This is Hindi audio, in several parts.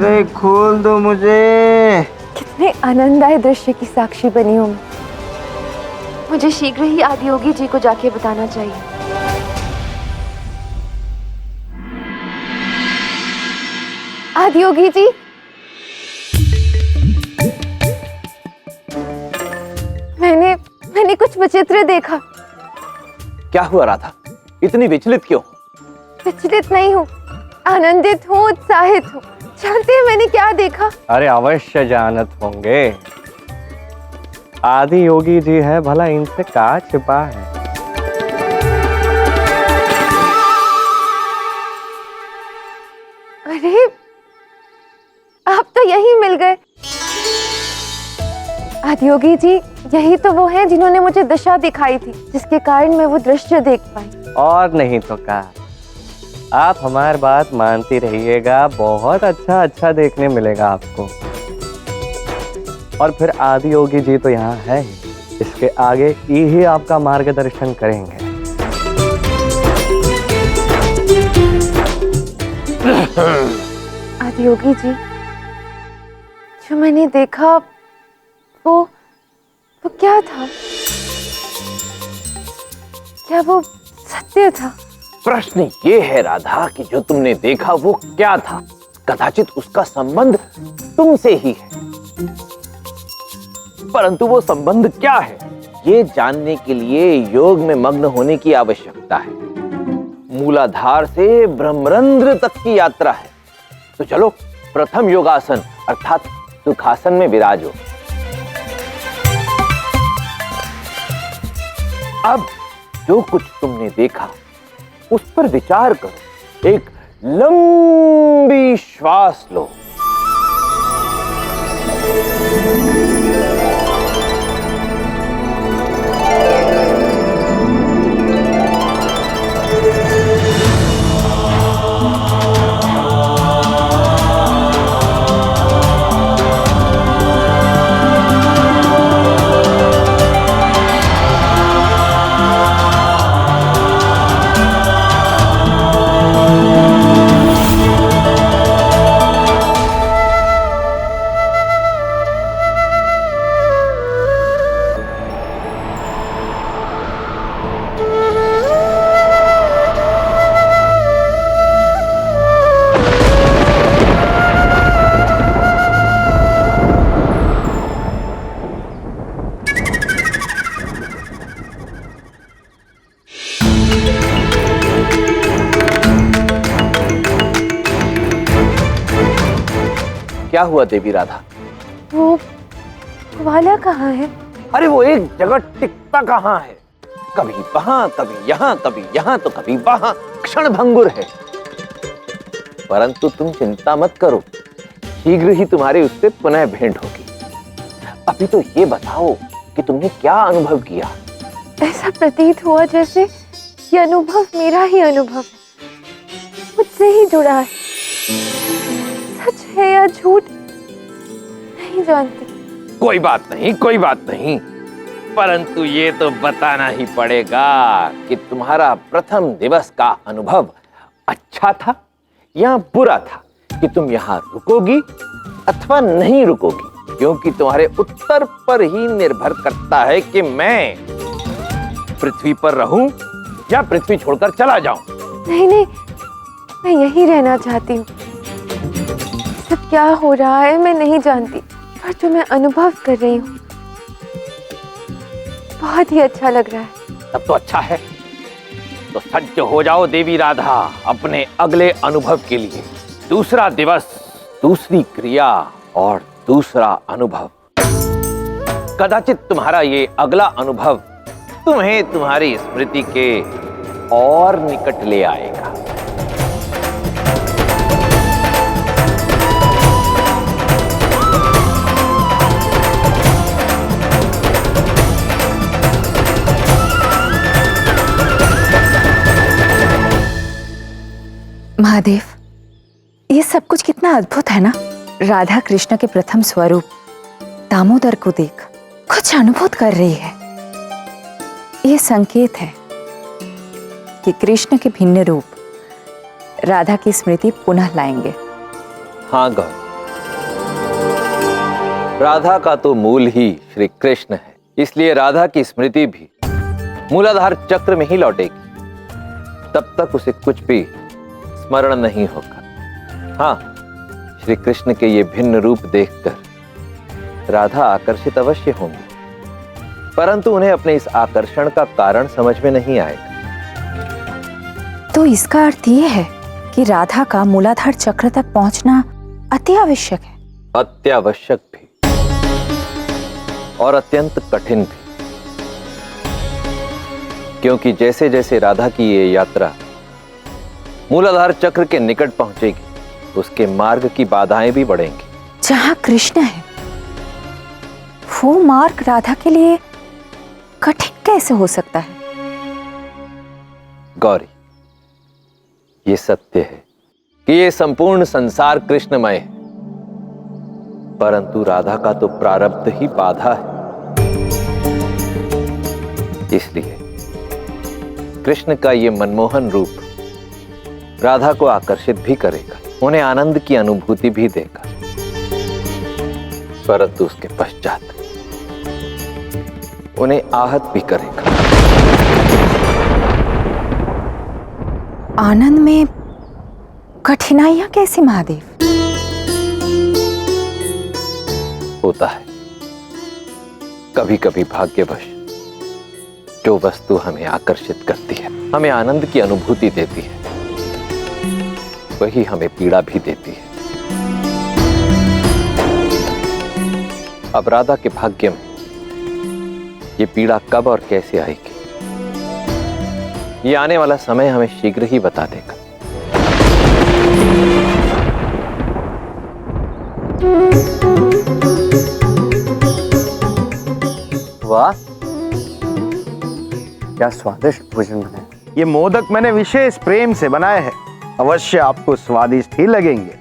अरे खोल दो मुझे। कितने आनंददायक दृश्य की साक्षी बनी हूँ। मुझे शीघ्र ही आदियोगी जी को जाके बताना चाहिए। आदियोगी जी, मैंने कुछ विचित्र देखा। क्या हुआ राधा, इतनी विचलित क्यों? विचलित नहीं हूँ, आनंदित हूँ, उत्साहित हूँ। जानते हैं मैंने क्या देखा? अरे अवश्य जानत होंगे, आदि योगी जी है, भला इनसे क्या छिपा है। अरे आप तो यही मिल गए। आदियोगी जी, यही तो वो हैं जिन्होंने मुझे दिशा दिखाई थी, जिसके कारण मैं वो दृश्य देख पाई। और नहीं तो क्या, आप हमारी बात मानती रहिएगा, बहुत अच्छा देखने मिलेगा आपको। और फिर आदि योगी जी तो यहाँ है ही, इसके आगे यही आपका मार्गदर्शन करेंगे। आदि योगी जी, जो मैंने देखा वो क्या था? क्या वो सत्य था? प्रश्न ये है राधा कि जो तुमने देखा वो क्या था? कदाचित उसका संबंध तुमसे ही है, परंतु वो संबंध क्या है ये जानने के लिए योग में मग्न होने की आवश्यकता है। मूलाधार से ब्रह्मरंध्र तक की यात्रा है। तो चलो प्रथम योगासन अर्थात सुखासन में विराजो। अब जो कुछ तुमने देखा उस पर विचार करो, एक लंबी श्वास लो। क्या हुआ देवी राधा? वो वाला कहाँ है? अरे वो एक जगह टिकता कहाँ है, कभी वहां कभी यहाँ, कभी यहाँ तो कभी वहां, क्षण भंगुर है। परंतु तुम चिंता मत करो, शीघ्र ही तुम्हारी उससे पुनः भेंट होगी। अभी तो ये बताओ कि तुमने क्या अनुभव किया? ऐसा प्रतीत हुआ जैसे ये अनुभव मेरा ही अनुभव है, मुझसे ही जुड़ा है। सच है या झूठ नहीं जानती। कोई बात नहीं, कोई बात नहीं, परंतु ये तो बताना ही पड़ेगा कि तुम्हारा प्रथम दिवस का अनुभव अच्छा था या बुरा था, कि तुम यहाँ रुकोगी अथवा नहीं रुकोगी, क्योंकि तुम्हारे उत्तर पर ही निर्भर करता है कि मैं पृथ्वी पर रहूं या पृथ्वी छोड़कर चला जाऊं। नहीं, मैं यही रहना चाहती हूँ। सब क्या हो रहा है मैं नहीं जानती, पर जो मैं अनुभव कर रही हूँ बहुत ही अच्छा लग रहा है। तब तो अच्छा है, तो सज्ज हो जाओ देवी राधा अपने अगले अनुभव के लिए। दूसरा दिवस, दूसरी क्रिया और दूसरा अनुभव। कदाचित तुम्हारा ये अगला अनुभव तुम्हें तुम्हारी स्मृति के और निकट ले आएगा। महादेव, ये सब कुछ कितना अद्भुत है ना। राधा कृष्ण के प्रथम स्वरूप दामोदर को देख कुछ अनुभव कर रही है। ये संकेत है कि कृष्ण के भिन्न रूप राधा की स्मृति पुनः लाएंगे। हाँ गौर, राधा का तो मूल ही श्री कृष्ण है, इसलिए राधा की स्मृति भी मूलाधार चक्र में ही लौटेगी। तब तक उसे कुछ भी स्मरण नहीं होगा। हाँ, श्री कृष्ण के ये भिन्न रूप देखकर राधा आकर्षित अवश्य होंगी, परंतु उन्हें अपने इस आकर्षण का कारण समझ में नहीं आएगा। तो इसका अर्थ ये है कि राधा का मूलाधार चक्र तक पहुंचना अति आवश्यक है। अत्यावश्यक भी और अत्यंत कठिन भी, क्योंकि जैसे जैसे राधा की ये यात्रा मूलाधार चक्र के निकट पहुंचेगी, उसके मार्ग की बाधाएं भी बढ़ेंगी। जहां कृष्ण है वो मार्ग राधा के लिए कठिन कैसे हो सकता है? गौरी, ये सत्य है कि ये संपूर्ण संसार कृष्णमय है, परंतु राधा का तो प्रारब्ध ही बाधा है। इसलिए कृष्ण का ये मनमोहन रूप राधा को आकर्षित भी करेगा, उन्हें आनंद की अनुभूति भी देगा, परंतु उसके पश्चात उन्हें आहत भी करेगा। आनंद में कठिनाइयां कैसी महादेव? होता है कभी कभी भाग्यवश जो वस्तु हमें आकर्षित करती है, हमें आनंद की अनुभूति देती है, वही हमें पीड़ा भी देती है। अब राधा के भाग्य में ये पीड़ा कब और कैसे आएगी, ये आने वाला समय हमें शीघ्र ही बता देगा। वाह, क्या स्वादिष्ट भोजन बना है। ये मोदक मैंने विशेष प्रेम से बनाए हैं, अवश्य आपको स्वादिष्ट ही लगेंगे।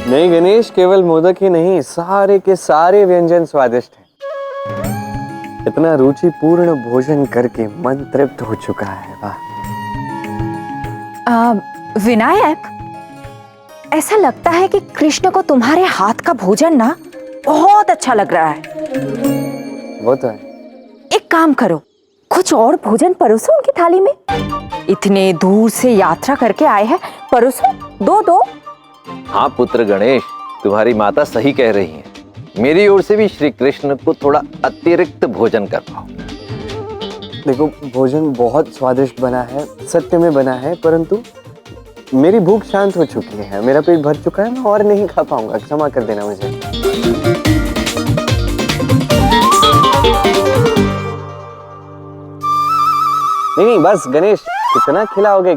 नहीं गणेश, केवल मोदक ही नहीं, सारे के सारे व्यंजन स्वादिष्ट हैं। इतना रुचिपूर्ण भोजन करके मन तृप्त हो चुका है। वाह। विनायक, ऐसा लगता है कि कृष्ण को तुम्हारे हाथ का भोजन ना बहुत अच्छा लग रहा है। वो तो है। एक काम करो, कुछ और भोजन परोसो उनकी थाली में। इतने दूर से यात्रा करके आए हैं, परोसो, दो। हाँ पुत्र गणेश, तुम्हारी माता सही कह रही है। मेरी ओर से भी श्री कृष्ण को थोड़ा अतिरिक्त भोजन करवाओ। देखो, भोजन बहुत स्वादिष्ट बना है, सत्य में बना है, परंतु मेरी भूख शांत हो चुकी है, मेरा पेट भर चुका है, मैं और नहीं खा पाऊंगा, क्षमा कर देना मुझे। नहीं बस गणेश, कितना खिलाओगे?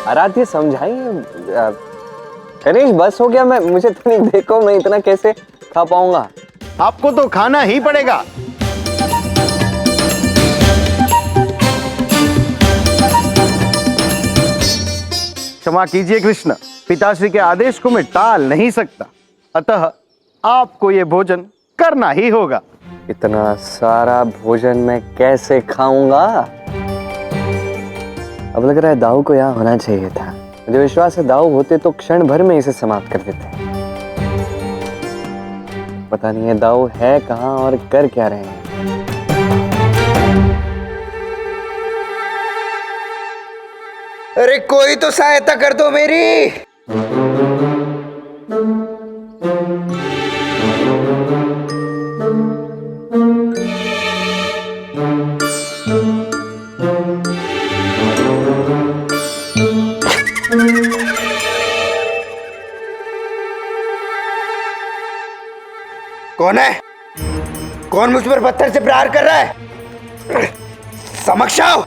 आराध्य समझाइए। गणेश बस हो गया, मुझे तो नहीं, देखो मैं इतना कैसे खा पाऊंगा। आपको तो खाना ही पड़ेगा। क्षमा कीजिए कृष्ण, पिताश्री के आदेश को मैं टाल नहीं सकता, अतः आपको ये भोजन करना ही होगा। इतना सारा भोजन मैं कैसे खाऊंगा? अब लग रहा है दाऊ को यहाँ होना चाहिए था। मुझे विश्वास है दाऊ होते तो क्षण भर में इसे समाप्त कर देते। पता नहीं है दाऊ है कहाँ और कर क्या रहे हैं। अरे कोई तो सहायता कर दो मेरी। कौन है? कौन मुझ पर पत्थर से प्रहार कर रहा है? समक्ष आओ।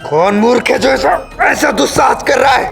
कौन मूर्ख है जो ऐसा दुस्साहस कर रहा है?